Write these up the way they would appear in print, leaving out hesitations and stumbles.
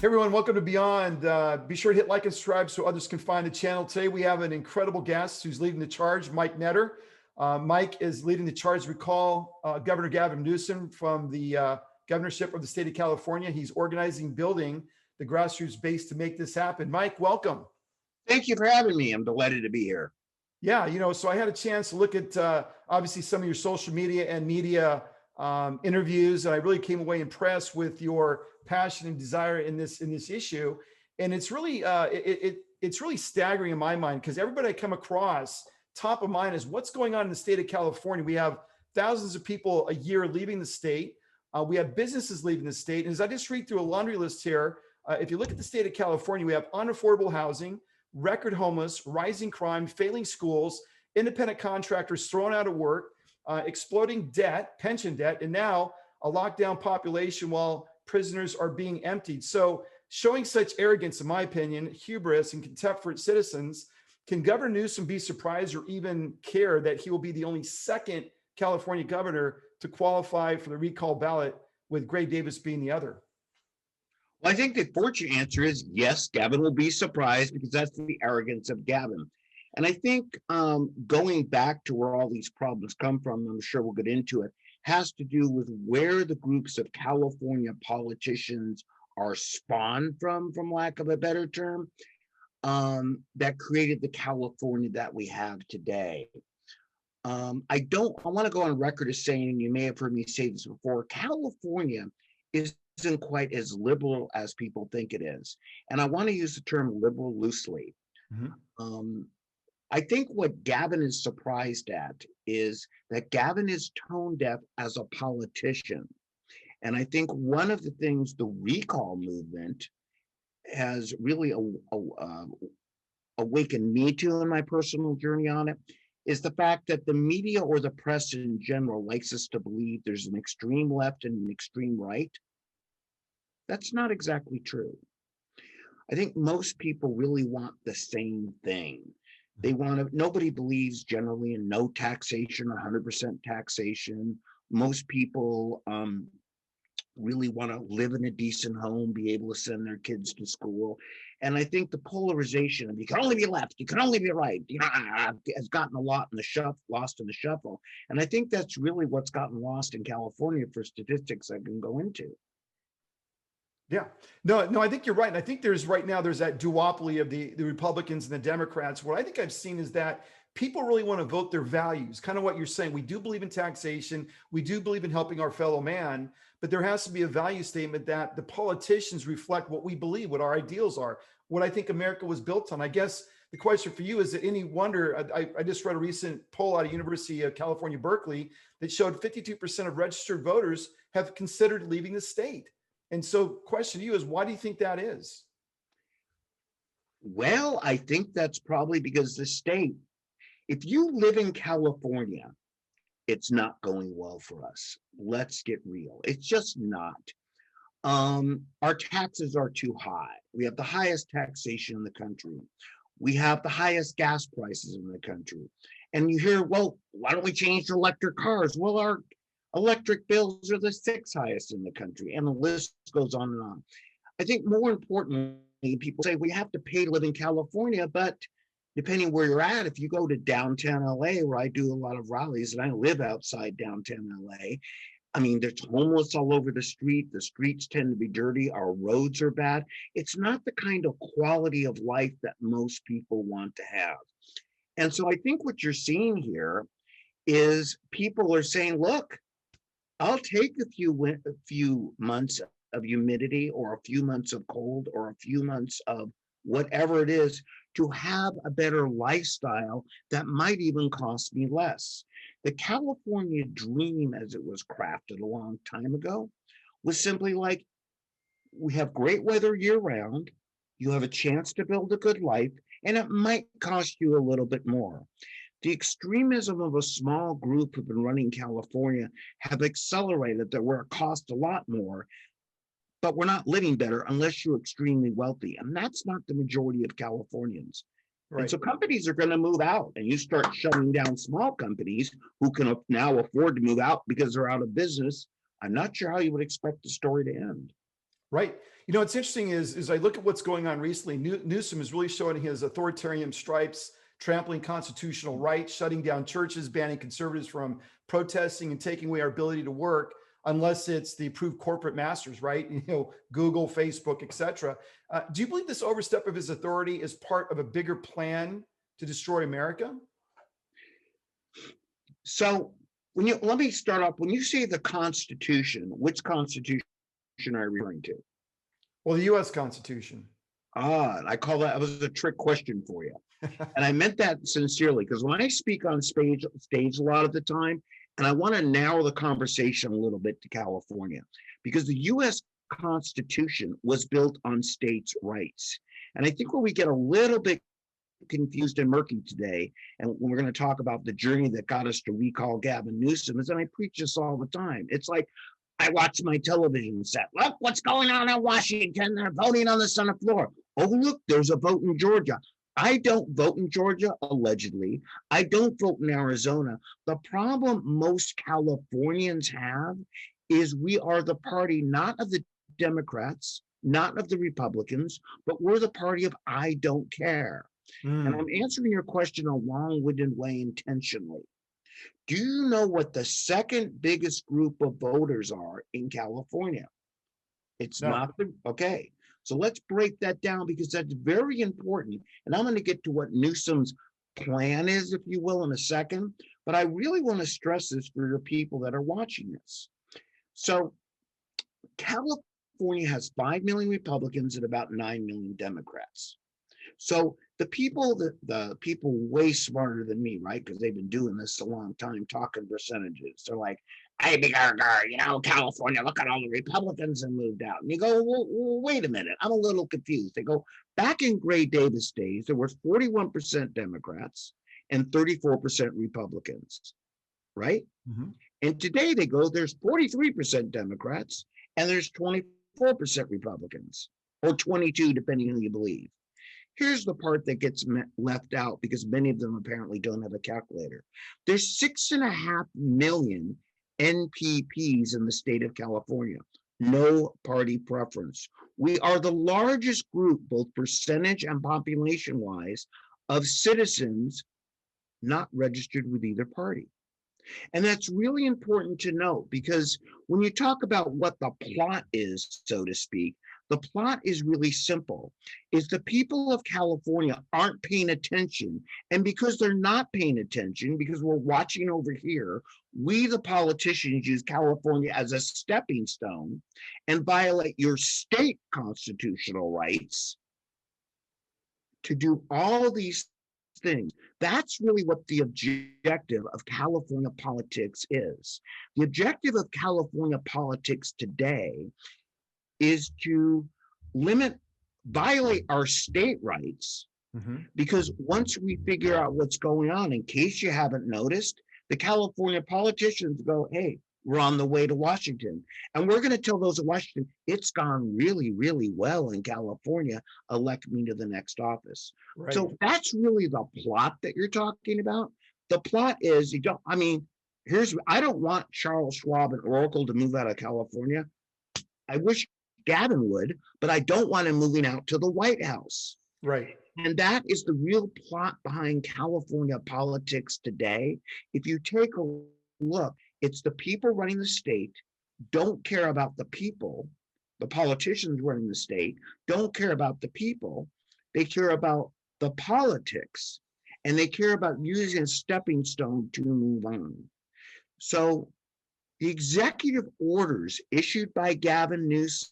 Hey everyone, welcome to Beyond. Be sure to hit like and subscribe so others can find the channel. Today we have an incredible guest who's leading the charge, Mike Netter. Mike is leading the charge. Recall Governor Gavin Newsom from the governorship of the state of California. He's organizing, building the grassroots base to make this happen. Mike, welcome. Thank you for having me. I'm delighted to be here. Yeah, so I had a chance to look at obviously some of your social media and media interviews, and I really came away impressed with your passion and desire in this issue. And it's really it's really staggering in my mind, because everybody I come across, top of mind is what's going on in the state of California. We have thousands of people a year leaving the state. We have businesses leaving the state. And as I just read through a laundry list here, if you look at the state of California, we have unaffordable housing, record homeless, rising crime, failing schools, independent contractors thrown out of work, exploding debt, pension debt, and now a lockdown population while prisoners are being emptied. So showing such arrogance, in my opinion, hubris and contempt for its citizens, can Governor Newsom be surprised or even care that he will be the only second California governor to qualify for the recall ballot, with Gray Davis being the other? Well, I think the fortunate answer is yes, Gavin will be surprised, because that's the arrogance of Gavin. And I think going back to where all these problems come from, I'm sure we'll get into it, has to do with where the groups of California politicians are spawned from lack of a better term, that created the California that we have today. I want to go on record as saying, and you may have heard me say this before, California isn't quite as liberal as people think it is. And I want to use the term liberal loosely. Mm-hmm. I think what Gavin is surprised at is that Gavin is tone deaf as a politician. And I think one of the things the recall movement has really awakened me to in my personal journey on it is the fact that the media, or the press in general, likes us to believe there's an extreme left and an extreme right. That's not exactly true. I think most people really want the same thing. They want to, nobody believes generally in no taxation or 100% taxation. Most people really want to live in a decent home, be able to send their kids to school. And I think the polarization of you can only be left, you can only be right, has gotten a lot in the lost in the shuffle. And I think that's really what's gotten lost in California for statistics I can go into. Yeah, no, I think you're right. And I think there's that duopoly of the Republicans and the Democrats. What I think I've seen is that people really want to vote their values, kind of what you're saying. We do believe in taxation. We do believe in helping our fellow man, but there has to be a value statement that the politicians reflect what we believe, what our ideals are, what I think America was built on. I guess the question for you, is it any wonder? I just read a recent poll out of University of California, Berkeley, that showed 52% of registered voters have considered leaving the state. And so question to you is, why do you think that is? Well, I think that's probably because the state, if you live in California, it's not going well for us. Let's get real. It's just not. Our taxes are too high. We have the highest taxation in the country. We have the highest gas prices in the country. And you hear, well, why don't we change to electric cars? Well, our electric bills are the 6th highest in the country, and the list goes on and on. I think more importantly, people say we have to pay to live in California, but depending where you're at, if you go to downtown LA, where I do a lot of rallies, and I live outside downtown LA, I mean, there's homeless all over the street. The streets tend to be dirty. Our roads are bad. It's not the kind of quality of life that most people want to have. And so I think what you're seeing here is people are saying, look, I'll take a few months of humidity, or a few months of cold, or a few months of whatever it is, to have a better lifestyle that might even cost me less. The California dream, as it was crafted a long time ago, was simply like, we have great weather year round, you have a chance to build a good life, and it might cost you a little bit more. The extremism of a small group who've been running California have accelerated that where it costs a lot more, but we're not living better unless you're extremely wealthy. And that's not the majority of Californians. Right. And so companies are going to move out, and you start shutting down small companies who can now afford to move out because they're out of business. I'm not sure how you would expect the story to end. Right. You know, what's interesting is I look at what's going on recently. Newsom is really showing his authoritarian stripes, trampling constitutional rights, shutting down churches, banning conservatives from protesting, and taking away our ability to work unless it's the approved corporate masters, right? You know, Google, Facebook, etc. Do you believe this overstep of his authority is part of a bigger plan to destroy America? So let me start off. When you say the Constitution, which Constitution are you referring to? Well, the U.S. Constitution. I call that was a trick question for you. And I meant that sincerely because when I speak on stage a lot of the time, and I want to narrow the conversation a little bit to California, because the US Constitution was built on states' rights. And I think where we get a little bit confused and murky today, and when we're going to talk about the journey that got us to recall Gavin Newsom, is, and I preach this all the time. It's like I watch my television set. Look what's going on in Washington. They're voting on the Senate floor. Oh, look, there's a vote in Georgia. I don't vote in Georgia, allegedly. I don't vote in Arizona. The problem most Californians have is we are the party not of the Democrats, not of the Republicans, but we're the party of I don't care. And I'm answering your question a long-winded way intentionally. Do you know what the second biggest group of voters are in California? It's No. not the, okay. So let's break that down because that's very important. And I'm going to get to what Newsom's plan is, if you will, in a second. But I really want to stress this for your people that are watching this. So California has 5 million Republicans and about 9 million Democrats. So the people way smarter than me, right? Because they've been doing this a long time, talking percentages. They're like, hey, you know, California, look at all the Republicans that moved out. And you go, well, wait a minute, I'm a little confused. They go, back in Gray Davis days, there were 41% Democrats and 34% Republicans, right? Mm-hmm. And today they go, there's 43% Democrats and there's 24% Republicans, or 22, depending on who you believe. Here's the part that gets left out because many of them apparently don't have a calculator. There's 6.5 million NPPs in the state of California. No party preference. We are the largest group, both percentage and population wise, of citizens not registered with either party. And that's really important to note because when you talk about what the plot is, so to speak, the plot is really simple. Is the people of California aren't paying attention. And because they're not paying attention, because we're watching over here, we, the politicians, use California as a stepping stone and violate your state constitutional rights to do all of these things. That's really what the objective of California politics is. The objective of California politics today is to violate our state rights, because once we figure out what's going on, in case you haven't noticed, the California politicians go, hey, we're on the way to Washington. And we're going to tell those in Washington, it's gone really, really well in California. Elect me to the next office. Right. So that's really the plot that you're talking about. The plot is, I don't want Charles Schwab and Oracle to move out of California. I wish Gavin would, but I don't want him moving out to the White House. Right. And that is the real plot behind California politics today. If you take a look, it's the people running the state don't care about the people. The politicians running the state don't care about the people. They care about the politics, and they care about using a stepping stone to move on. So the executive orders issued by Gavin Newsom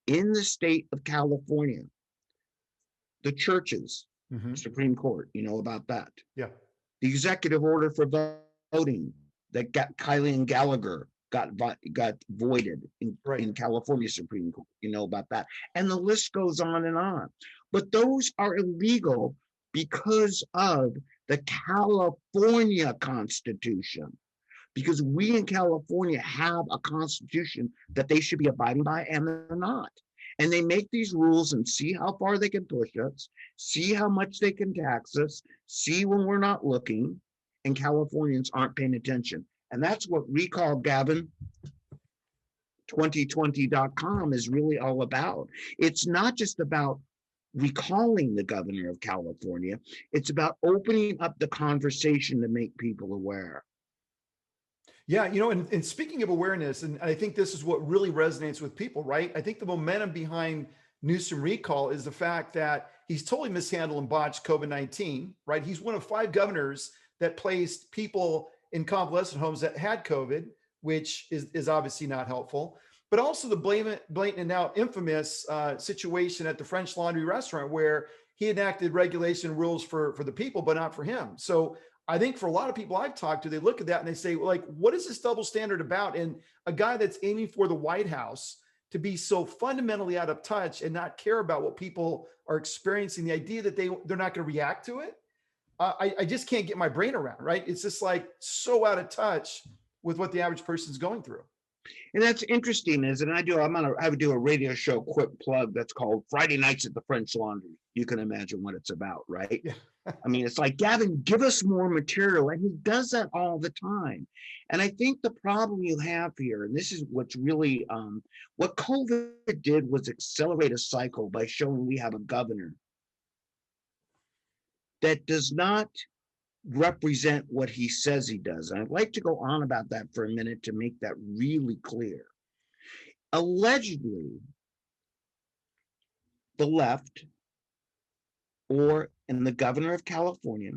in the state of California, the churches, Supreme Court, you know about that. Yeah. The executive order for voting that got Kylie and Gallagher got voided in California Supreme Court, you know about that. And the list goes on and on. But those are illegal because of the California Constitution. Because we in California have a constitution that they should be abiding by, and they're not. And they make these rules and see how far they can push us, see how much they can tax us, see when we're not looking, and Californians aren't paying attention. And that's what Recall Gavin 2020.com is really all about. It's not just about recalling the governor of California, it's about opening up the conversation to make people aware. Yeah, and speaking of awareness, and I think this is what really resonates with people, right? I think the momentum behind Newsom recall is the fact that he's totally mishandled and botched COVID-19, right? He's one of 5 governors that placed people in convalescent homes that had COVID, which is obviously not helpful. But also the blatant and now infamous situation at the French Laundry restaurant where he enacted regulation rules for the people, but not for him. So I think for a lot of people I've talked to, they look at that and they say, well, like, what is this double standard about? And a guy that's aiming for the White House to be so fundamentally out of touch and not care about what people are experiencing, the idea that they're not going to react to it, I just can't get my brain around, right? It's just like so out of touch with what the average person's going through. And that's interesting, is, and I would do a radio show, quick plug, that's called Friday Nights at the French Laundry. You can imagine what it's about, right? Yeah. I mean, it's like, Gavin, give us more material. And he does that all the time. And I think the problem you have here, and this is what's really, what COVID did was accelerate a cycle by showing we have a governor that does not represent what he says he does. And I'd like to go on about that for a minute to make that really clear. Allegedly, the left and the governor of California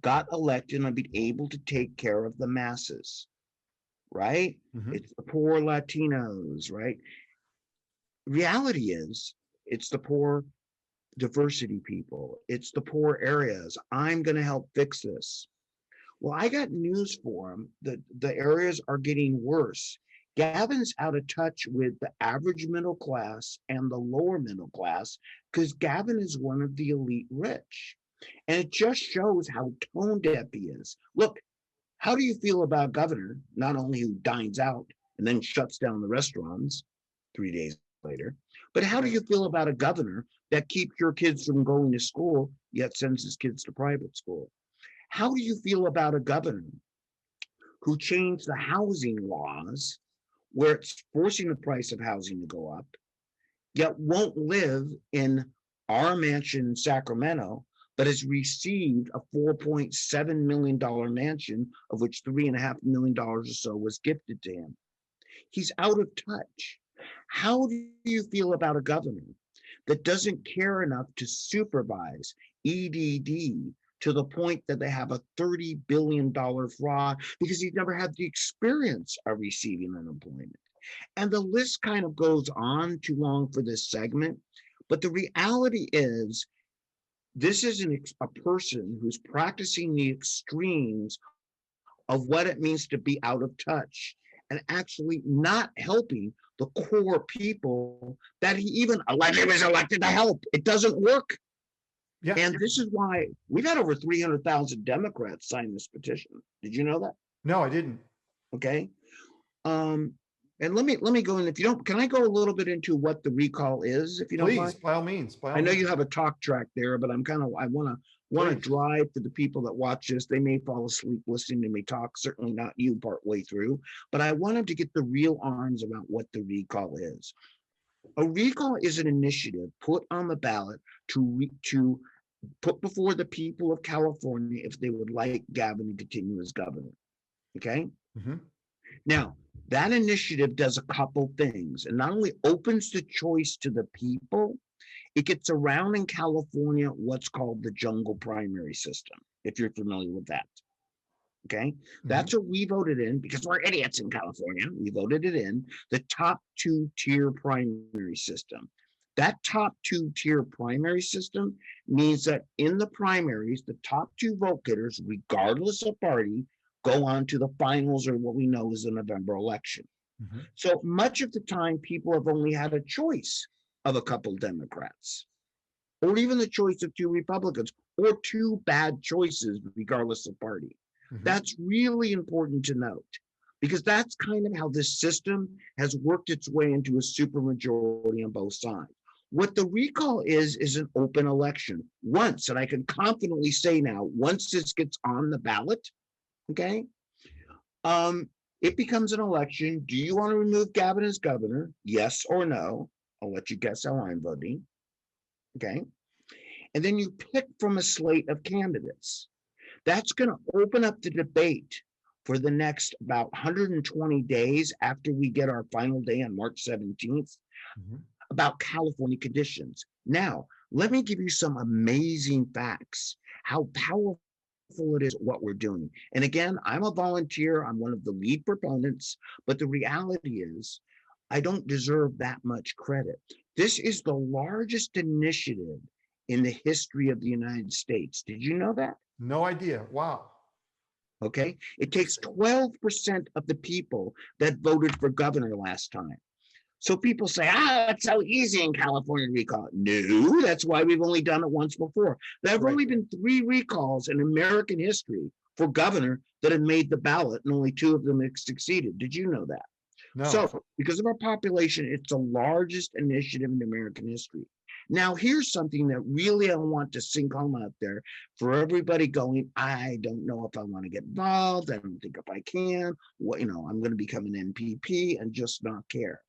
got elected and be able to take care of the masses, right? Mm-hmm. It's the poor Latinos, right? Reality is, it's the poor diversity people. It's the poor areas. I'm going to help fix this. Well, I got news for him that the areas are getting worse. Gavin's out of touch with the average middle class and the lower middle class because Gavin is one of the elite rich. And it just shows how tone deaf he is. Look, how do you feel about a governor, not only who dines out and then shuts down the restaurants 3 days later, but how do you feel about a governor that keeps your kids from going to school, yet sends his kids to private school? How do you feel about a governor who changed the housing laws where it's forcing the price of housing to go up, yet won't live in our mansion in Sacramento, but has received a $4.7 million mansion, of which $3.5 million or so was gifted to him? He's out of touch. How do you feel about a governor that doesn't care enough to supervise EDD to the point that they have a $30 billion fraud because he's never had the experience of receiving unemployment? And the list kind of goes on, too long for this segment. But the reality is, this is a person who's practicing the extremes of what it means to be out of touch and actually not helping the core people that he even was elected to help. It doesn't work. Yeah. And this is why we've had over 300,000 Democrats sign this petition. Did you know that? No, I didn't. Okay. And let me go in, if you don't, can I go a little bit into what the recall is, if you don't mind? Please, by all means. I know you have a talk track there, but I want to drive for the people that watch this. They may fall asleep listening to me talk, certainly not you part way through, but I want them to get the real arms about what the recall is. A recall is an initiative put on the ballot to put before the people of California if they would like Gavin to continue as governor. Okay. Mm-hmm. Now, that initiative does a couple things, and not only opens the choice to the people, it gets around in California what's called the jungle primary system, if you're familiar with that. Okay. Mm-hmm. That's what we voted in because we're idiots in California. We voted it in the top 2-tier primary system. That top 2-tier primary system means that in the primaries, the top 2 vote getters, regardless of party, go on to the finals, or what we know is the November election. Mm-hmm. So much of the time, people have only had a choice of a couple Democrats, or even the choice of 2 Republicans, or 2 bad choices, regardless of party. Mm-hmm. That's really important to note, because that's kind of how this system has worked its way into a supermajority on both sides. What the recall is an open election. Once, and I can confidently say now, once this gets on the ballot, okay, It becomes an election. Do you want to remove Gavin as governor? Yes or no? I'll let you guess how I'm voting. Okay. And then you pick from a slate of candidates. That's going to open up the debate for the next about 120 days after we get our final day on March 17th about California conditions. Now, let me give you some amazing facts, how powerful it is what we're doing. And again, I'm a volunteer. I'm one of the lead proponents, but the reality is I don't deserve that much credit. This is the largest initiative in the history of the United States. Did you know that? No idea. Wow. Okay. It takes 12% of the people that voted for governor last time. So people say, it's so easy in California to recall it. No, that's why we've only done it once before. There have only been 3 recalls in American history for governor that have made the ballot, and only 2 of them have succeeded. Did you know that? No. So because of our population, it's the largest initiative in American history. Now, here's something that really I want to sink home out there for everybody going, I don't know if I want to get involved. I don't think if I can. I'm going to become an MPP and just not care.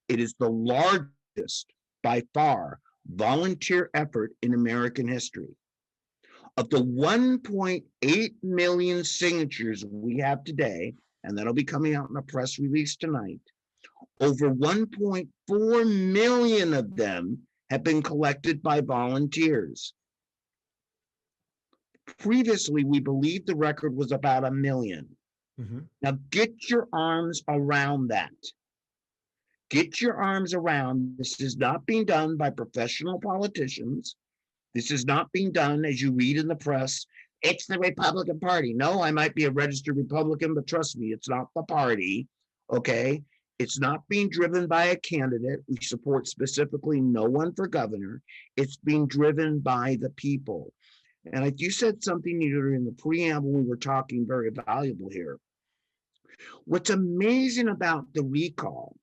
It is the largest, by far, volunteer effort in American history. Of the 1.8 million signatures we have today, and that'll be coming out in a press release tonight, over 1.4 million of them have been collected by volunteers. Previously, we believed the record was about 1 million. Now, get your arms around that. Get your arms around. This is not being done by professional politicians. This is not being done as you read in the press. It's the Republican Party. No, I might be a registered Republican, but trust me, it's not the party. Okay. It's not being driven by a candidate. We support specifically no one for governor. It's being driven by the people. And you said something during the preamble, we were talking very valuable here. What's amazing about the recall,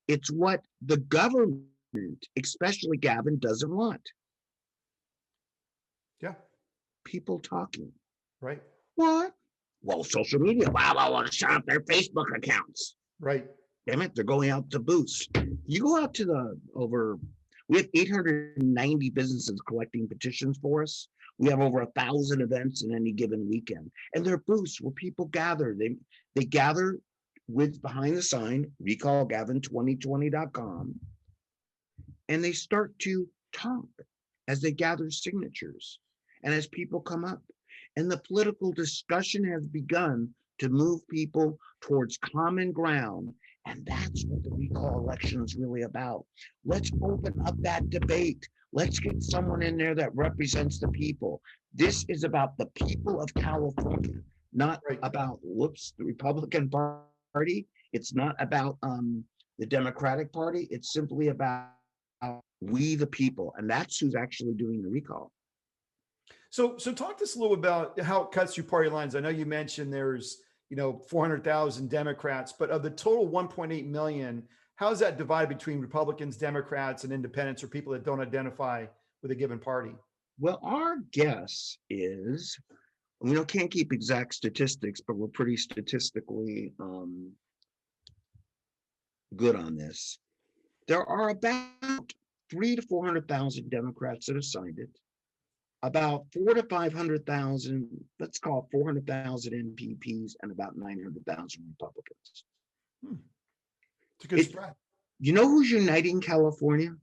it's what the government, especially Gavin, doesn't want. Yeah. People talking. Right. What? Well, social media. Wow, I want to shut up their Facebook accounts. Right. Damn it, they're going out to booths. You go out to we have 890 businesses collecting petitions for us. We have over 1,000 events in any given weekend. And they're booths where people gather. They gather with behind the sign, recallgavin2020.com, and they start to talk as they gather signatures and as people come up. And the political discussion has begun to move people towards common ground. And that's what the recall election is really about. Let's open up that debate. Let's get someone in there that represents the people. This is about the people of California, not about, the Republican Party. It's not about the Democratic Party. It's simply about we the people. And that's who's actually doing the recall. So talk to us a little about how it cuts through party lines. I know you mentioned there's 400,000 Democrats, but of the total 1.8 million, how is that divided between Republicans, Democrats, and independents, or people that don't identify with a given party? Well, our guess is, we can't keep exact statistics, but we're pretty statistically good on this. There are about 300,000 to 400,000 Democrats that have signed it. About 400,000 to 500,000, let's call it 400,000 MPPs, and about 900,000 Republicans. It's a good spread. You know who's uniting California?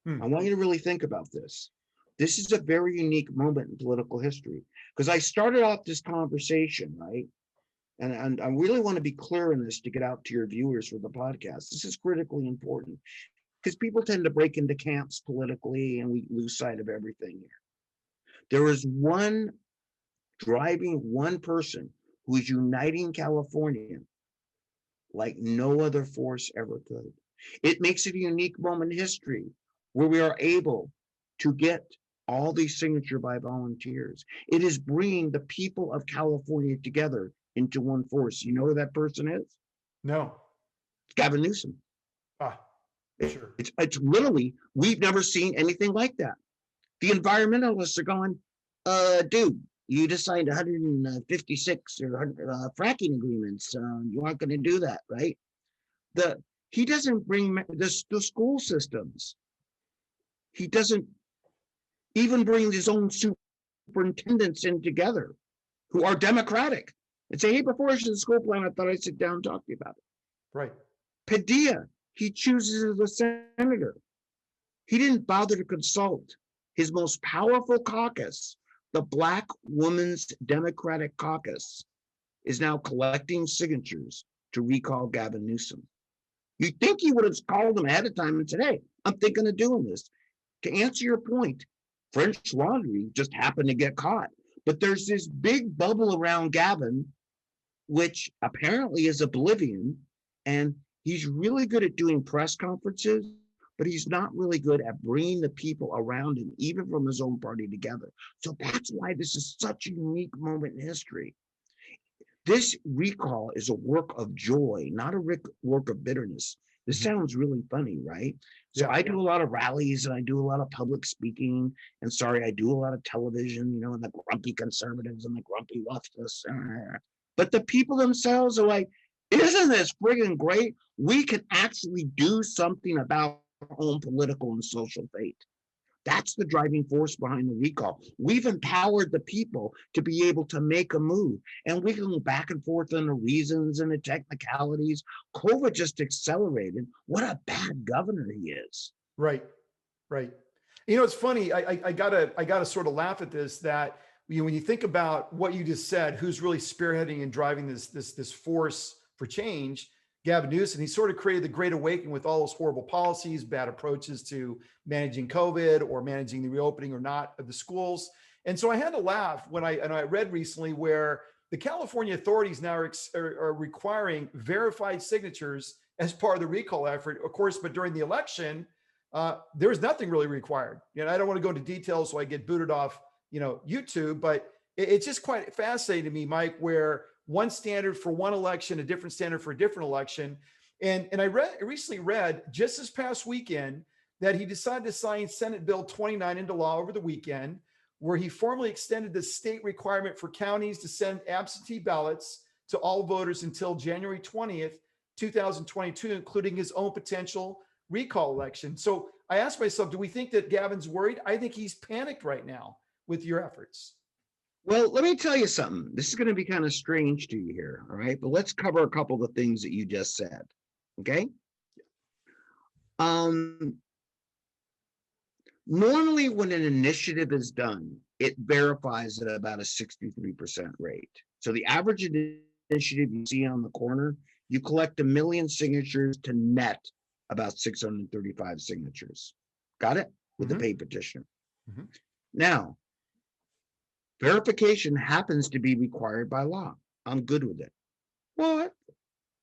I want you to really think about this. This is a very unique moment in political history, because I started off this conversation, right? And I really want to be clear in this to get out to your viewers for the podcast. This is critically important, because people tend to break into camps politically and we lose sight of everything here. There is one person who is uniting California like no other force ever could. It makes it a unique moment in history where we are able to get all these signatures by volunteers. It is bringing the people of California together into one force. You know who that person is? No. It's Gavin Newsom. Sure. It's literally, we've never seen anything like that. The environmentalists are going, dude, You just signed 156 or 100 fracking agreements. You aren't going to do that, right? He doesn't bring the school systems. He doesn't even bring his own superintendents in together who are Democratic and say, hey, before I should the school plan, I thought I'd sit down and talk to you about it. Right. Padilla, he chooses as a senator. He didn't bother to consult his most powerful caucus, the Black Women's Democratic Caucus, is now collecting signatures to recall Gavin Newsom. You'd think he would have called him ahead of time and said, hey, I'm thinking of doing this. To answer your point, French Laundry just happened to get caught. But there's this big bubble around Gavin, which apparently is oblivion. And he's really good at doing press conferences, but he's not really good at bringing the people around him, even from his own party, together. So that's why this is such a unique moment in history. This recall is a work of joy, not a work of bitterness. This sounds really funny, right? So I do a lot of rallies and I do a lot of public speaking. And sorry, I do a lot of television, and the grumpy conservatives and the grumpy leftists. But the people themselves are like, isn't this friggin' great? We can actually do something about our own political and social fate. That's the driving force behind the recall. We've empowered the people to be able to make a move. And we can go back and forth on the reasons and the technicalities. COVID just accelerated. What a bad governor he is. Right. Right. It's funny. I gotta sort of laugh at this, that when you think about what you just said, who's really spearheading and driving this force for change, Gavin Newsom. He sort of created the Great Awakening with all those horrible policies, bad approaches to managing COVID or managing the reopening or not of the schools. And so I had to laugh when I read recently where the California authorities now are requiring verified signatures as part of the recall effort, of course. But during the election, there was nothing really required. I don't want to go into details so I get booted off, YouTube, but it's just quite fascinating to me, Mike, where one standard for one election, a different standard for a different election. And I recently read just this past weekend that he decided to sign Senate Bill 29 into law over the weekend, where he formally extended the state requirement for counties to send absentee ballots to all voters until January 20th, 2022, including his own potential recall election. So I asked myself, do we think that Gavin's worried? I think he's panicked right now with your efforts. Well, let me tell you something. This is going to be kind of strange to you here, all right? But let's cover a couple of the things that you just said, okay? Normally, when an initiative is done, it verifies at about a 63% rate. So the average initiative you see on the corner, you collect 1 million signatures to net about 635 signatures. Got it? With the paid petitioner. Now, verification happens to be required by law. I'm good with it. What?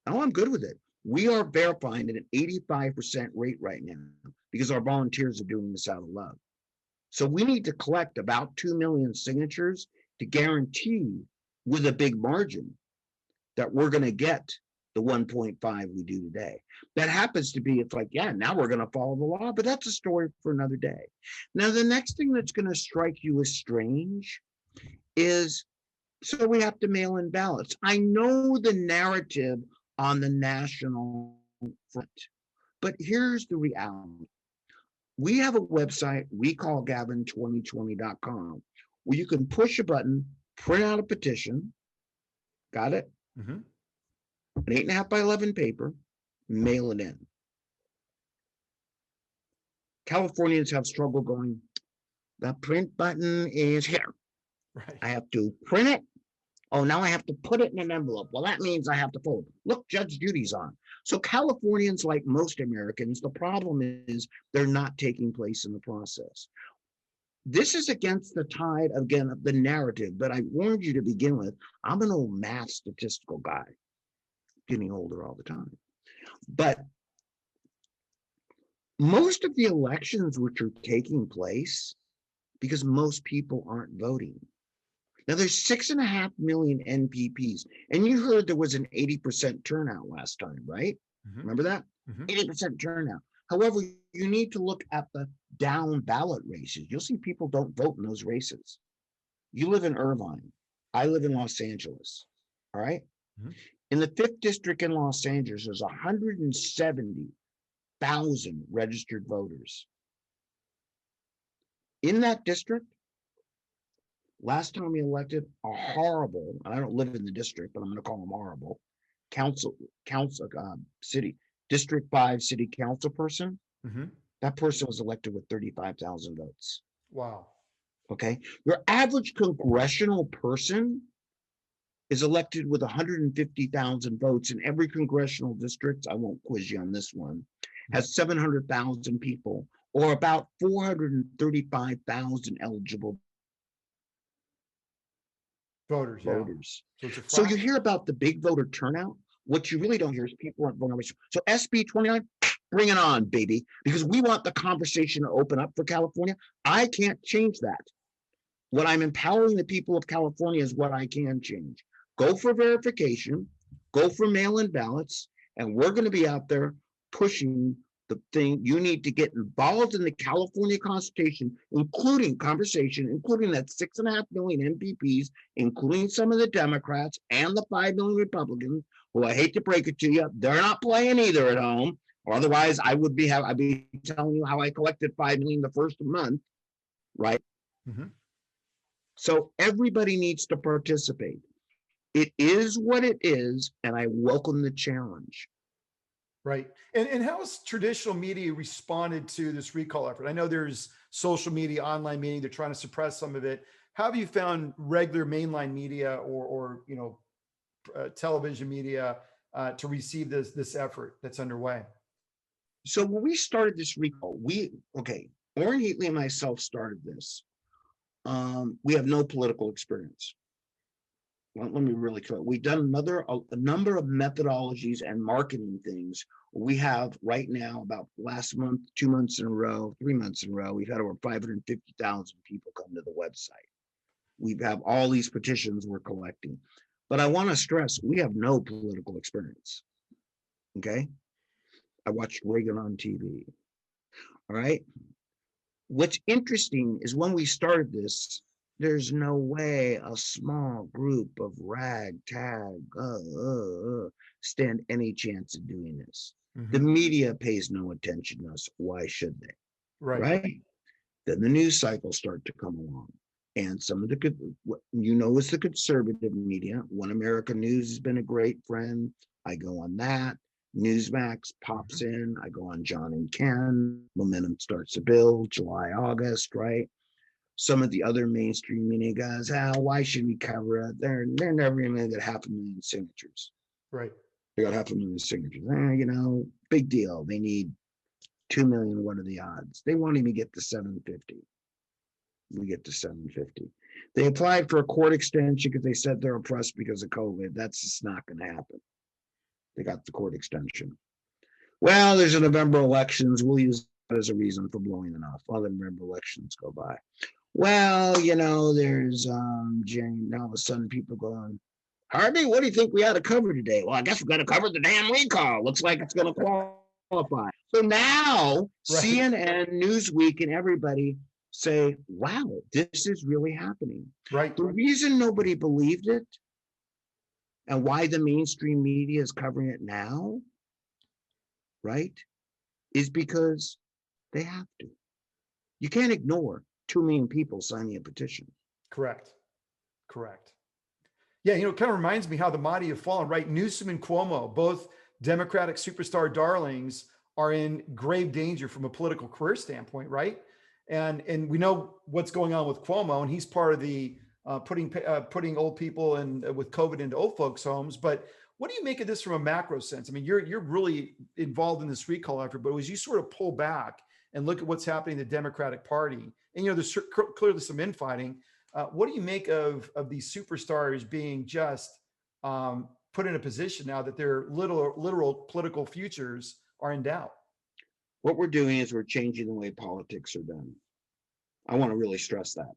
No, I'm good with it. We are verifying at an 85% rate right now because our volunteers are doing this out of love. So we need to collect about 2 million signatures to guarantee with a big margin that we're going to get the 1.5 we do today. That happens to be, it's like, yeah, now we're going to follow the law, but that's a story for another day. Now, the next thing that's going to strike you as strange is, so we have to mail in ballots. I know the narrative on the national front, but here's the reality. We have a website, recallgavin2020.com, where you can push a button, print out a petition, got it? An 8.5 by 11 paper, mail it in. Californians have struggle going, the print button is here. Right. I have to print it. Oh, now I have to put it in an envelope. Well, that means I have to fold it. Look, Judge Judy's on. So Californians, like most Americans, the problem is they're not taking place in the process. This is against the tide, again, of the narrative. But I warned you to begin with, I'm an old math statistical guy, getting older all the time. But most of the elections which are taking place, because most people aren't voting. Now there's 6.5 million NPPs, and you heard there was an 80% turnout last time, right? Remember that? 80% turnout. However, you need to look at the down ballot races. You'll see people don't vote in those races. You live in Irvine. I live in Los Angeles. All right. Mhm. In the 5th district in Los Angeles, there's 170,000 registered voters. In that district, last time we elected a horrible, and I don't live in the district, but I'm going to call them horrible, council, city, District 5 city council person. Mhm. That person was elected with 35,000 votes. Wow. Okay. Your average congressional person is elected with 150,000 votes in every congressional district. I won't quiz you on this one. Has 700,000 people, or about 435,000 eligible Voters, yeah. voters. So it's a So you fraction. hear about the big voter turnout. What you really don't hear is people aren't voting. So SB 29, bring it on, baby, because we want the conversation to open up for California. I can't change that. What I'm empowering the people of California is what I can change. Go for verification, go for mail-in ballots, and we're going to be out there pushing the thing. You need to get involved in the California Constitution, including conversation, including that 6.5 million MPPs, including some of the Democrats and the 5 million Republicans, who I hate to break it to you, they're not playing either at home. Or otherwise, I'd be telling you how I collected 5 million the first month, right? Mhm. So everybody needs to participate. It is what it is, and I welcome the challenge. Right. And how has traditional media responded to this recall effort? I know there's social media, online media, they're trying to suppress some of it. How have you found regular mainline media or television media to receive this effort that's underway? So when we started this recall, Orrin Heatley and myself started this. We have no political experience. Let me really clear. We've done a number of methodologies and marketing things. We have right now, about last month, 2 months in a row, 3 months in a row, we've had over 550,000 people come to the website. We have all these petitions we're collecting. But I want to stress, we have no political experience. Okay. I watched Reagan on TV. All right. What's interesting is when we started this, there's no way a small group of ragtag stand any chance of doing this. The Mhm. media pays no attention to us. Why should they? Right. Right? Then the news cycles start to come along. And some of it's the conservative media. One America News has been a great friend. I go on that. Newsmax pops in. I go on John and Ken. Momentum starts to build. July, August, right? Some of the other mainstream media guys, why should we cover it? They're never even gonna get 500,000 signatures. Right. They got 500,000 signatures. Big deal. They need 2 million. What are the odds? They won't even get to 750. We get to 750. They applied for a court extension because they said they're oppressed because of COVID. That's just not going to happen. They got the court extension. Well, there's a November elections. We'll use that as a reason for blowing it off. While the November elections go by. Well, there's January. Now all of a sudden people going, Harvey, what do you think we ought to cover today? Well, I guess we got to cover the damn recall. Looks like it's going to qualify. So now Right. CNN, Newsweek, and everybody say, wow, this is really happening. Right. The reason nobody believed it and why the mainstream media is covering it now, right, is because they have to. You can't ignore 2 million people signing a petition. Correct. Correct. Yeah, it kind of reminds me how the mighty have fallen, right? Newsom and Cuomo, both Democratic superstar darlings, are in grave danger from a political career standpoint, right? And we know what's going on with Cuomo, and he's part of the putting old people and with COVID into old folks' homes. But what do you make of this from a macro sense? I mean, you're really involved in this recall effort, but as you sort of pull back and look at what's happening in the Democratic Party, and there's clearly some infighting. What do you make of these superstars being just put in a position now that their literal political futures are in doubt? What we're doing is we're changing the way politics are done. I want to really stress that.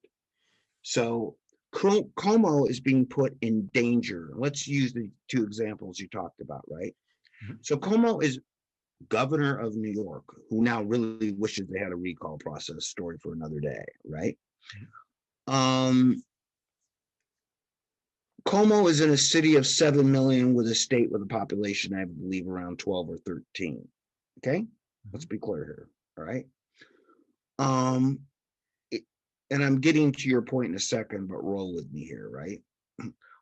So Como is being put in danger. Let's use the 2 examples you talked about, right? Mm-hmm. So Como is governor of New York, who now really wishes they had a recall process, story for another day, right? Como is in a city of 7 million with a state with a population, I believe, around 12 or 13. Okay, let's be clear here. All right. Um, and I'm getting to your point in a second, but roll with me here, right?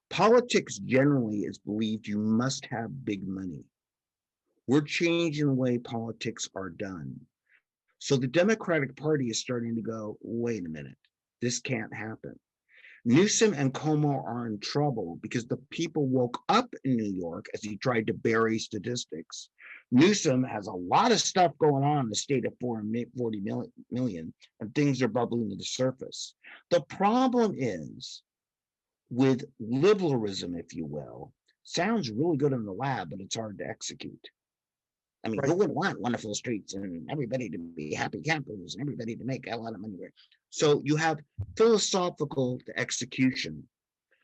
Politics generally is believed you must have big money. We're changing the way politics are done. So the Democratic Party is starting to go, wait a minute, this can't happen. Newsom and Cuomo are in trouble because the people woke up in New York as he tried to bury statistics. Newsom has a lot of stuff going on in the state of 40 million, and things are bubbling to the surface. The problem is with liberalism, if you will, sounds really good in the lab, but it's hard to execute. I mean, who Right. would want wonderful streets and everybody to be happy campers and everybody to make a lot of money? So you have philosophical to execution.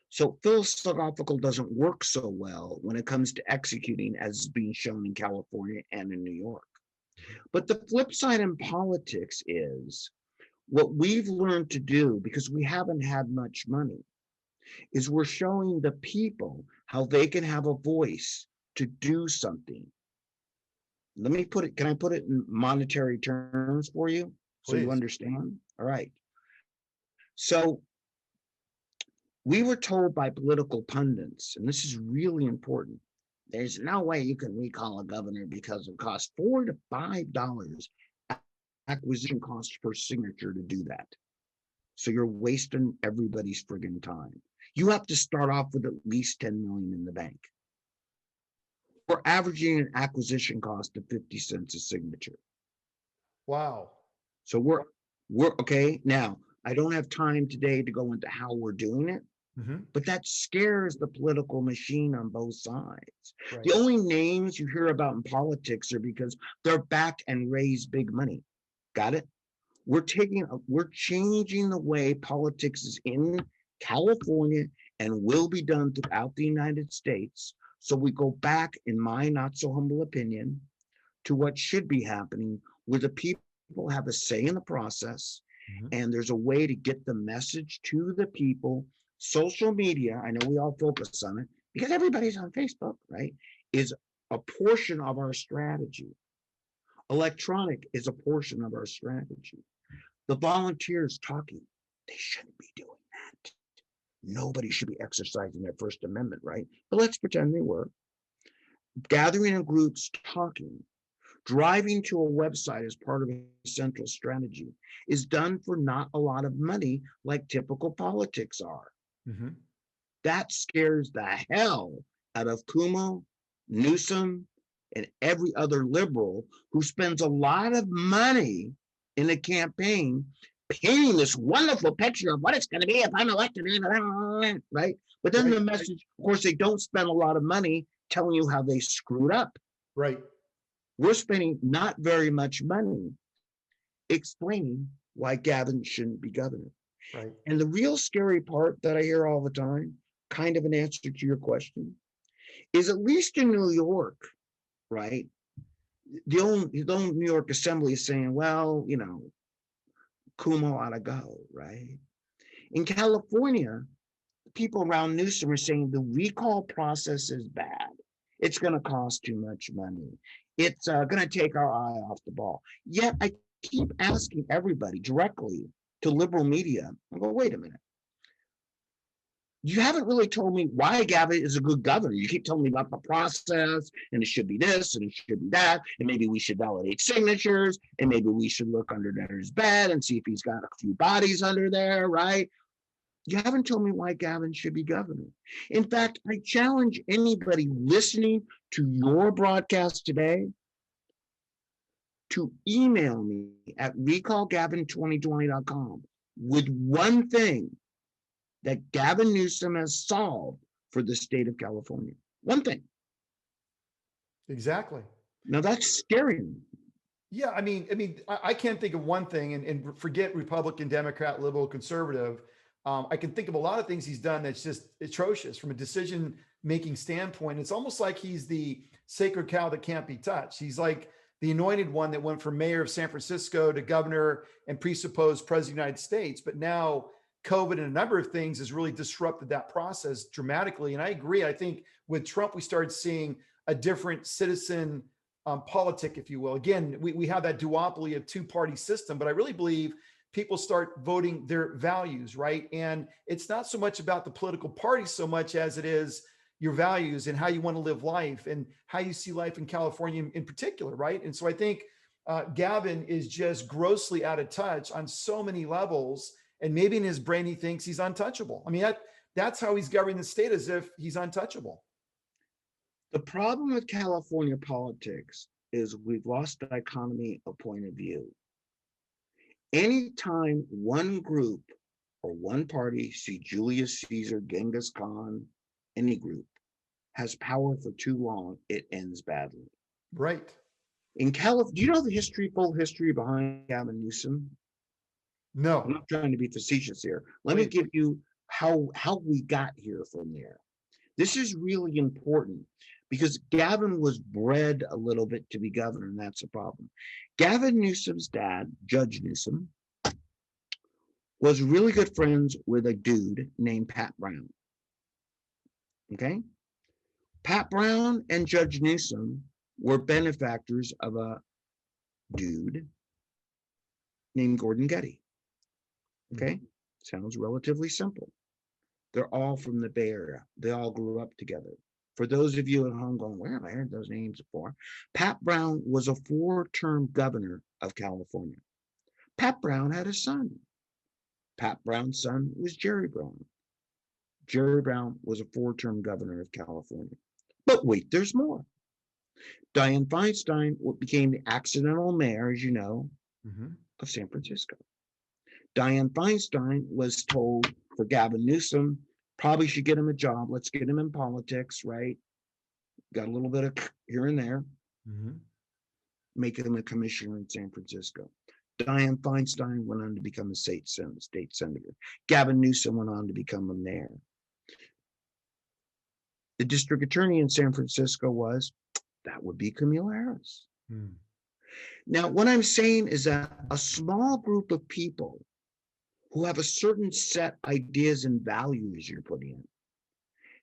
So philosophical doesn't work so well when it comes to executing, as is being shown in California and in New York. But the flip side in politics is what we've learned to do, because we haven't had much money, is we're showing the people how they can have a voice to do something. Let me put it, can I put it in monetary terms for you so you Please. understand? All right. So we were told by political pundits, and this is really important, there's no way you can recall a governor because it costs $4 to $5 acquisition cost per signature to do that. So you're wasting everybody's friggin' time. You have to start off with at least 10 million in the bank. We're averaging an acquisition cost of 50 cents a signature. Wow. So we're okay. Now, I don't have time today to go into how we're doing it, but that scares the political machine on both sides. Right. The only names you hear about in politics are because they're backed and raise big money. Got it? We're changing the way politics is in California and will be done throughout the United States. So we go back, in my not so humble opinion, to what should be happening, where the people have a say in the process, and there's a way to get the message to the people. Social media, I know we all focus on it because everybody's on Facebook, right? Is a portion of our strategy. Electronic is a portion of our strategy. The volunteers talking, they shouldn't be doing that. Nobody should be exercising their First Amendment, right? But let's pretend they were. Gathering in groups, talking, driving to a website as part of a central strategy is done for not a lot of money like typical politics are. That scares the hell out of Cuomo, Newsom, and every other liberal who spends a lot of money in a campaign painting this wonderful picture of what it's going to be if I'm elected, right? But then the message, of course, they don't spend a lot of money telling you how they screwed up. Right. We're spending not very much money explaining why Gavin shouldn't be governor. Right. And the real scary part that I hear all the time, kind of an answer to your question, is at least in New York, right? The old New York Assembly is saying, well, you know, Cuomo ought to go, right? In California, people around Newsom are saying the recall process is bad. It's going to cost too much money. It's going to take our eye off the ball. Yet I keep asking everybody directly to liberal media, I go, wait a minute. You haven't really told me why Gavin is a good governor. You keep telling me about the process, and it should be this, and it should be that, and maybe we should validate signatures, and maybe we should look under his bed and see if he's got a few bodies under there, right? You haven't told me why Gavin should be governor. In fact, I challenge anybody listening to your broadcast today to email me at recallgavin2020.com with one thing that Gavin Newsom has solved for the state of California. One thing. Exactly. Now that's scary. Yeah, I can't think of one thing, and forget Republican, Democrat, liberal, conservative. I can think of a lot of things he's done that's just atrocious from a decision-making standpoint. It's almost like he's the sacred cow that can't be touched. He's like the anointed one that went from mayor of San Francisco to governor and presupposed president of the United States. But now COVID and a number of things has really disrupted that process dramatically. And I agree. I think with Trump, we started seeing a different citizen politic, if you will. Again, we have that duopoly of two-party system, but I really believe people start voting their values, right? And it's not so much about the political party so much as it is your values and how you want to live life and how you see life in California in particular, right? And so I think Gavin is just grossly out of touch on so many levels. And maybe in his brain, he thinks he's untouchable. I mean, that's how he's governing the state, as if he's untouchable. The problem with California politics is we've lost the economy of point of view. Anytime one group or one party, see Julius Caesar, Genghis Khan, any group, has power for too long, it ends badly. Right. In California, do you know the full history behind Gavin Newsom? I'm No. not trying to be facetious here. Let me give you how we got here from there. This is really important because Gavin was bred a little bit to be governor, and that's the problem. Gavin Newsom's dad, Judge Newsom, was really good friends with a dude named Pat Brown. Okay? Pat Brown and Judge Newsom were benefactors of a dude named Gordon Getty. Okay? Sounds relatively simple. They're all from the Bay Area. They all grew up together. For those of you at home going, where have I heard those names before? Pat Brown was a 4-term governor of California. Pat Brown had a son. Pat Brown's son was Jerry Brown. Jerry Brown was a 4-term governor of California. But wait, there's more. Dianne Feinstein became the accidental mayor, as you know, of San Francisco. Dianne Feinstein was told for Gavin Newsom, probably should get him a job. Let's get him in politics, right? Got a little bit of here and there. Make him a commissioner in San Francisco. Dianne Feinstein went on to become a state senator. Gavin Newsom went on to become a mayor. The district attorney in San Francisco that would be Camille Harris. Now, what I'm saying is that a small group of people who have a certain set ideas and values you're putting in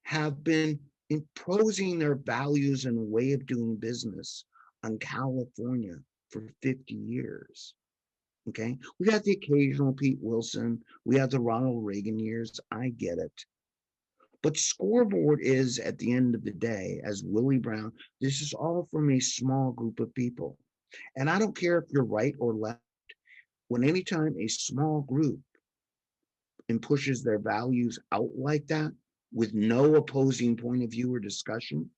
have been imposing their values and way of doing business on California for 50 years. Okay, we got the occasional Pete Wilson, we had the Ronald Reagan years, I get it. But scoreboard is, at the end of the day, as Willie Brown, this is all from a small group of people. And I don't care if you're right or left, when anytime a small group and pushes their values out like that with no opposing point of view or discussion,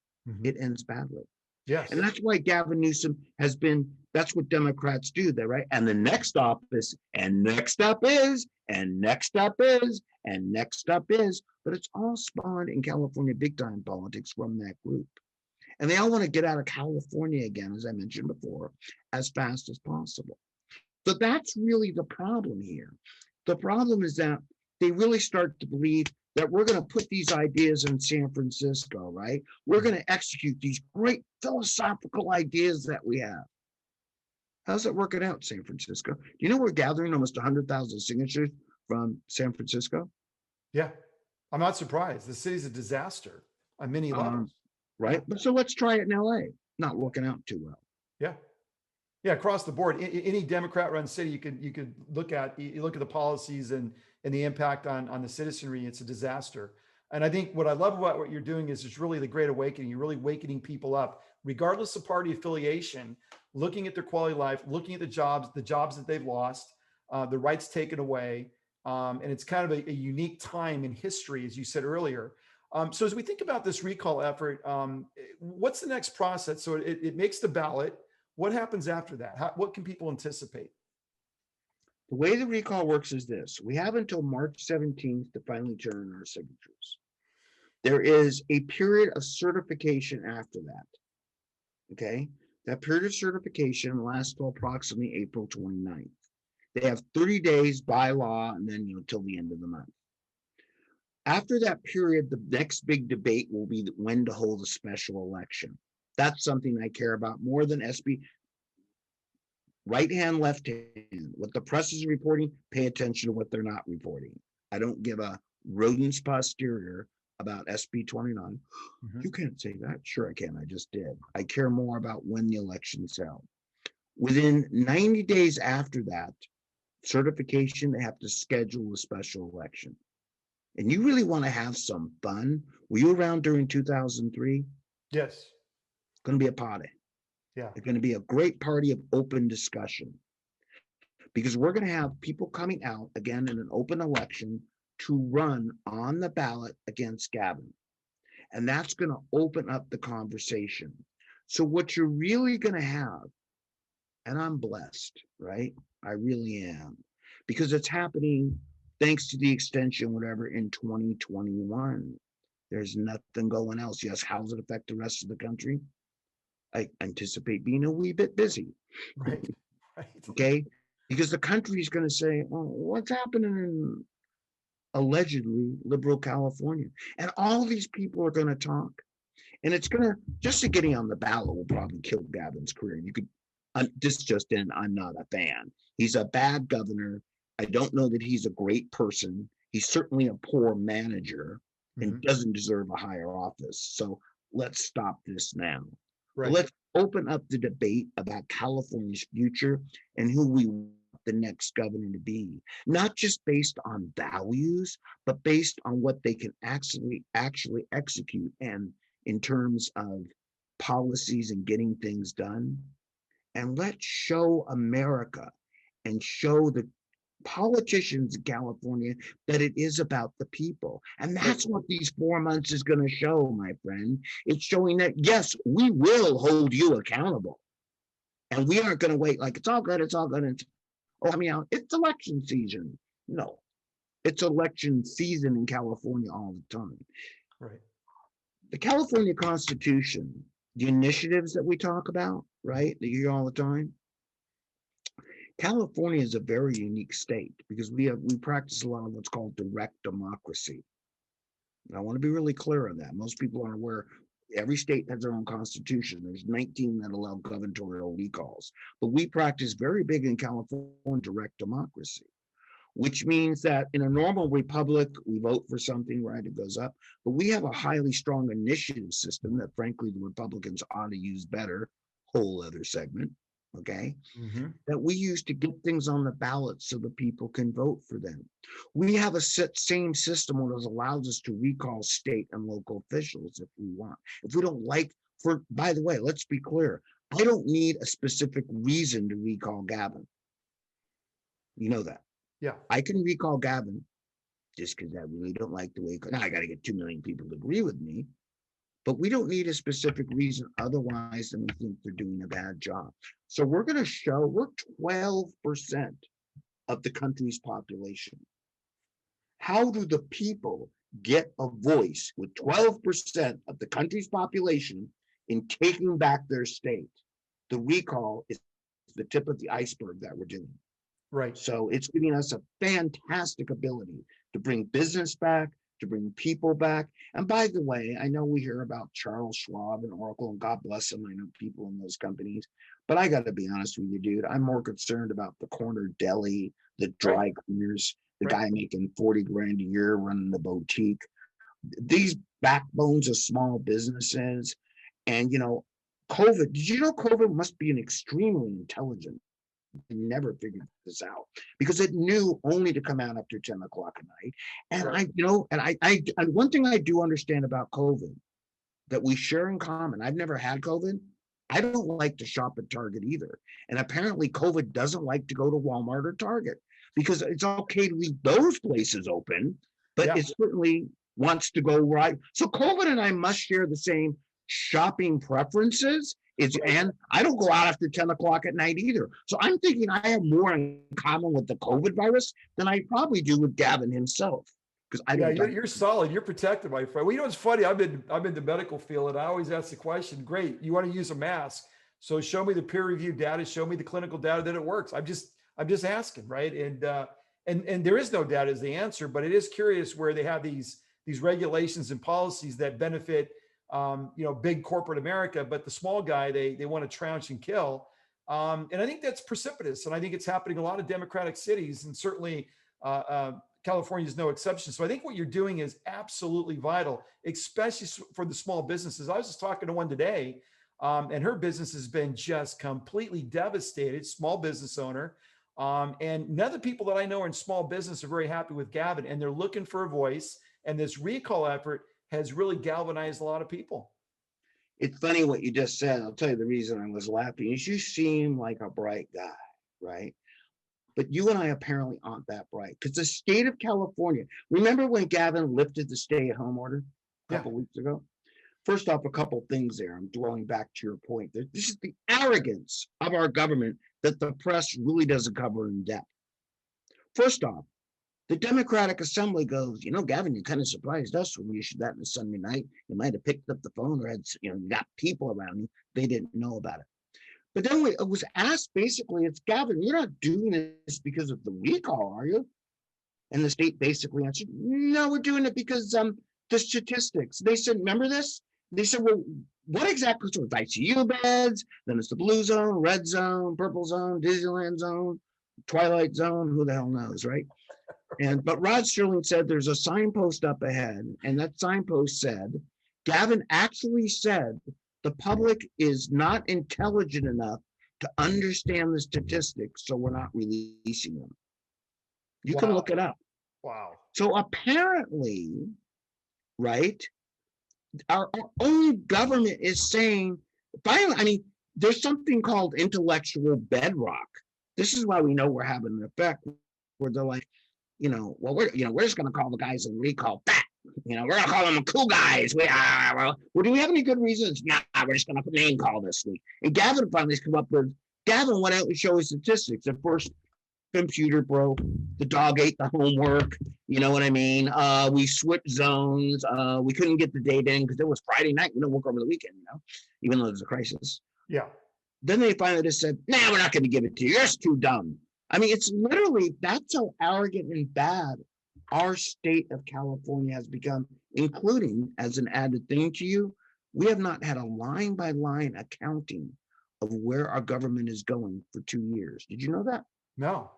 it ends badly. Yes. And that's why Gavin Newsom has been, that's what Democrats do there, right? And the next up is, and next up is, and next up is, and next up is, but it's all spawned in California big time politics from that group. And they all want to get out of California again, as I mentioned before, as fast as possible. So that's really the problem here. The problem is that they really start to believe that we're going to put these ideas in San Francisco, right? We're going to execute these great philosophical ideas that we have. How's that working out, San Francisco? Do you know we're gathering almost 100,000 signatures from San Francisco? Yeah, I'm not surprised. The city's a disaster on many levels. Right, but so let's try it in LA. Not working out too well. Yeah. Yeah, across the board, any Democrat-run city you could look at. You look at the policies and the impact on the citizenry. It's a disaster. And I think what I love about what you're doing is it's really the Great Awakening. You're really wakening people up, regardless of party affiliation, looking at their quality of life, looking at the jobs that they've lost, the rights taken away, and it's kind of a unique time in history, as you said earlier. So as we think about this recall effort, what's the next process? So it makes the ballot. What happens after that? What can people anticipate? The way the recall works is this. We have until March 17th to finally turn our signatures. There is a period of certification after that. Okay? That period of certification lasts till approximately April 29th. They have 30 days by law and then till the end of the month. After that period, the next big debate will be when to hold a special election. That's something I care about more than SB. Right hand, left hand. What the press is reporting, pay attention to what they're not reporting. I don't give a rodent's posterior about SB 29. Mhm. You can't say that. Sure, I can. I just did. I care more about when the election's held. Within 90 days after that certification, they have to schedule a special election. And you really want to have some fun. Were you around during 2003? Yes. It's going to be a party. Yeah. It's going to be a great party of open discussion because we're going to have people coming out again in an open election to run on the ballot against Gavin. And that's going to open up the conversation. So what you're really going to have, and I'm blessed, right? I really am, because it's happening thanks to the extension, whatever, in 2021. There's nothing going else. Yes, how does it affect the rest of the country? I anticipate being a wee bit busy. Right. Right. Okay. Because the country is going to say, well, what's happening in allegedly liberal California? And all these people are going to talk. And it's going to, just to getting on the ballot will probably kill Gavin's career. You could, this just in, I'm not a fan. He's a bad governor. I don't know that he's a great person. He's certainly a poor manager and doesn't deserve a higher office. So let's stop this now. But Right. let's open up the debate about California's future and who we want the next governor to be, not just based on values, but based on what they can actually execute and in terms of policies and getting things done. And let's show America and show the politicians in California that it is about the people. And that's what these 4 months is going to show, my friend. It's showing that, yes, we will hold you accountable. And we aren't going to wait like it's all good, it's all good. It's, oh, I mean, it's election season. No, it's election season in California all the time. Right. The California Constitution, the initiatives that we talk about, right, that you hear all the time, California is a very unique state because we practice a lot of what's called direct democracy. And I want to be really clear on that. Most people aren't aware. Every state has their own constitution. There's 19 that allow gubernatorial recalls, but we practice very big in California direct democracy, which means that in a normal republic, we vote for something, right? It goes up, but we have a highly strong initiative system that frankly, the Republicans ought to use better, whole other segment, okay? That we use to get things on the ballot so the people can vote for them. We have a same system that allows us to recall state and local officials if we want. If we don't like, by the way, let's be clear, I don't need a specific reason to recall Gavin. You know that. Yeah. I can recall Gavin just because I really don't like the way, now I got to get 2 million people to agree with me, but we don't need a specific reason otherwise than we think they're doing a bad job. So we're going to show we're 12% of the country's population. How do the people get a voice with 12% of the country's population in taking back their state? The recall is the tip of the iceberg that we're doing. Right. So it's giving us a fantastic ability to bring business back, to bring people back. And by the way, I know we hear about Charles Schwab and Oracle, and God bless them. I know people in those companies, but I got to be honest with you, dude. I'm more concerned about the corner deli, the dry cleaners, the guy making 40 grand a year running the boutique. These backbones of small businesses. And, you know, COVID, did you know COVID must be an extremely intelligent? Never figured this out because it knew only to come out after 10 o'clock at night. And and one thing I do understand about COVID that we share in common, I've never had COVID. I don't like to shop at Target either. And apparently COVID doesn't like to go to Walmart or Target because it's okay to leave those places open, but it certainly wants to go right. So COVID and I must share the same shopping preferences. And I don't go out after 10 o'clock at night either. So I'm thinking I have more in common with the COVID virus than I probably do with Gavin himself. Because you're solid. You're protected, my friend. Well, you know, it's funny. I'm in the medical field, and I always ask the question, great, you want to use a mask. So show me the peer-reviewed data, show me the clinical data that it works. I'm just asking, right? And there is no data is the answer, but it is curious where they have these regulations and policies that benefit big corporate America, but the small guy, they want to trounce and kill. And I think that's precipitous. And I think it's happening in a lot of democratic cities, and certainly California is no exception. So I think what you're doing is absolutely vital, especially for the small businesses. I was just talking to one today, and her business has been just completely devastated, small business owner. And none of the people that I know in small business are very happy with Gavin, and they're looking for a voice. And this recall effort has really galvanized a lot of people. It's funny what you just said. I'll tell you the reason I was laughing is you seem like a bright guy, right? But you and I apparently aren't that bright because the state of California, remember when Gavin lifted the stay-at-home order a Yeah. couple of weeks ago? First off, a couple of things there. I'm dwelling back to your point. This is the arrogance of our government that the press really doesn't cover in depth. First off, the Democratic Assembly goes, Gavin, you kind of surprised us when you issued that on a Sunday night. You might have picked up the phone or had, you got people around you. They didn't know about it. But then it was asked basically, it's Gavin, you're not doing this because of the recall, are you? And the state basically answered, no, we're doing it because the statistics. They said, remember this? They said, well, what exactly? So it's ICU beds, then it's the blue zone, red zone, purple zone, Disneyland zone, Twilight zone, who the hell knows, right? But Rod Sterling said there's a signpost up ahead, and that signpost said, Gavin actually said the public is not intelligent enough to understand the statistics, so we're not releasing them. You can look it up. Wow. So apparently, right, our own government is saying, finally, I mean, there's something called intellectual bedrock. This is why we know we're having an effect where they're like, well, we're just going to call the guys in recall fat. We're going to call them cool guys. Well, do we have any good reasons? Nah, we're just going to name call this week. And Gavin finally come up with, Gavin went out and showed his statistics. The first computer broke, the dog ate the homework, you know what I mean? We switched zones. We couldn't get the data in because it was Friday night. We don't work over the weekend, even though there's a crisis. Yeah. Then they finally just said, nah, we're not going to give it to you. You're just too dumb. I mean, it's literally, that's how arrogant and bad our state of California has become, including, as an added thing to you, we have not had a line-by-line accounting of where our government is going for 2 years. Did you know that? No.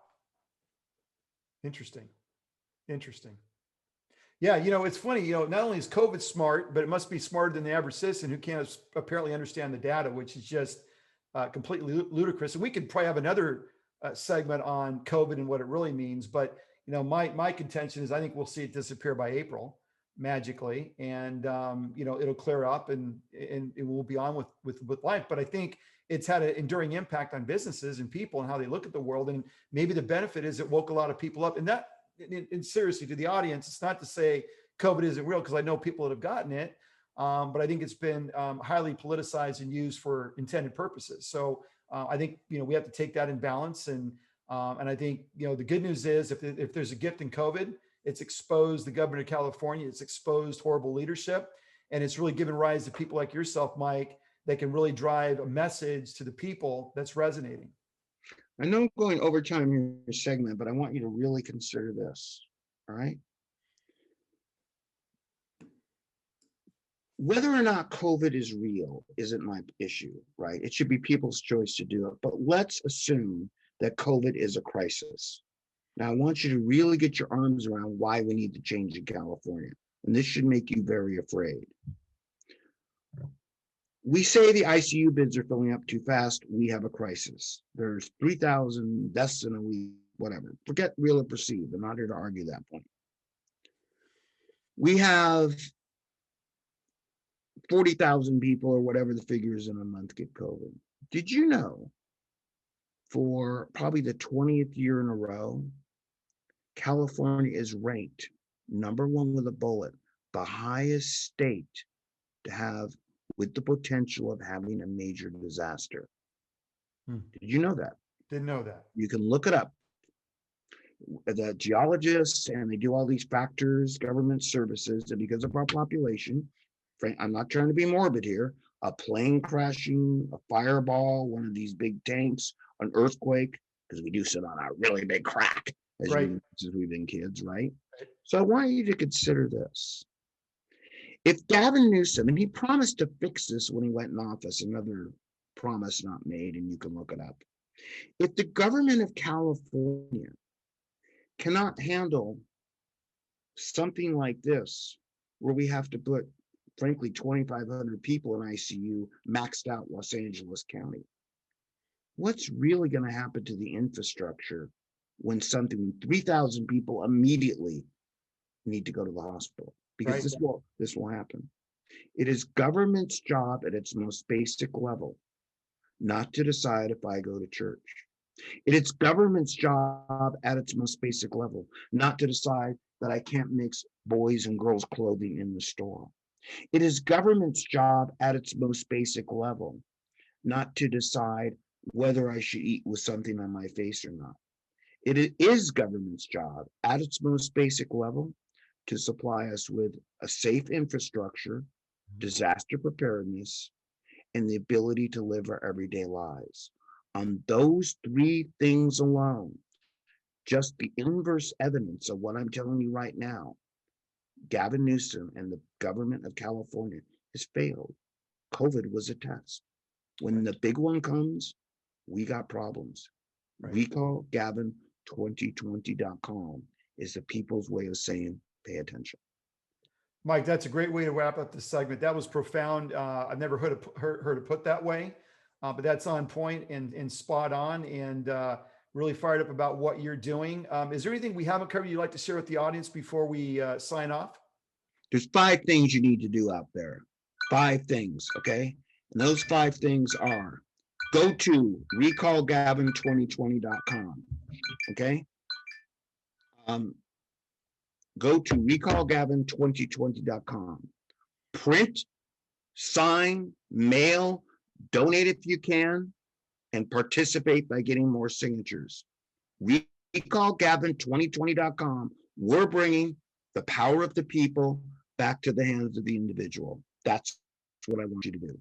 Interesting. Yeah, it's funny, not only is COVID smart, but it must be smarter than the average citizen who can't apparently understand the data, which is just completely ludicrous. And we could probably have another segment on COVID and what it really means. But, my contention is I think we'll see it disappear by April magically. And, it'll clear up and it will be on with life. But I think it's had an enduring impact on businesses and people and how they look at the world. And maybe the benefit is it woke a lot of people up. And that, and seriously, to the audience, it's not to say COVID isn't real, because I know people that have gotten it. But I think it's been highly politicized and used for intended purposes. So I think, we have to take that in balance. And I think, the good news is if there's a gift in COVID, it's exposed the governor of California, it's exposed horrible leadership, and it's really given rise to people like yourself, Mike, that can really drive a message to the people that's resonating. I know I'm going over time in your segment, but I want you to really consider this, all right? Whether or not COVID is real isn't my issue, right? It should be people's choice to do it. But let's assume that COVID is a crisis. Now, I want you to really get your arms around why we need to change in California. And this should make you very afraid. We say the ICU beds are filling up too fast. We have a crisis. There's 3,000 deaths in a week, whatever. Forget real or perceived. I'm not here to argue that point. We have 40,000 people or whatever the figure is in a month get COVID. Did you know for probably the 20th year in a row, California is ranked #1 with a bullet, the highest state to have with the potential of having a major disaster. Did you know that? Didn't know that. You can look it up. The geologists, and they do all these factors, government services, and because of our population, I'm not trying to be morbid here, a plane crashing, a fireball, one of these big tanks, an earthquake, because we do sit on a really big crack as we've been kids, right? So I want you to consider this. If Gavin Newsom, and he promised to fix this when he went in office, another promise not made, and you can look it up. If the government of California cannot handle something like this, where we have to put, frankly, 2,500 people in ICU, maxed out Los Angeles County. What's really going to happen to the infrastructure when 3,000 people immediately need to go to the hospital? Because Right. this will happen. It is government's job at its most basic level not to decide if I go to church. It is government's job at its most basic level not to decide that I can't mix boys and girls clothing in the store. It is government's job at its most basic level not to decide whether I should eat with something on my face or not. It is government's job at its most basic level to supply us with a safe infrastructure, disaster preparedness, and the ability to live our everyday lives. On those three things alone, just the inverse evidence of what I'm telling you right now, Gavin Newsom and the government of California has failed. COVID was a test. When the big one comes, we got problems. Right. Recall Gavin2020.com is the people's way of saying, pay attention. Mike, that's a great way to wrap up this segment. That was profound. I've never heard it put that way, but that's on point and spot on, and really fired up about what you're doing. Is there anything we haven't covered you'd like to share with the audience before we sign off? There's 5 things you need to do out there. 5 things, okay? And those 5 things are: go to recallgavin2020.com, okay? Go to recallgavin2020.com. Print, sign, mail, donate if you can, and participate by getting more signatures. Recallgavin2020.com. We're bringing the power of the people back to the hands of the individual. That's what I want you to do.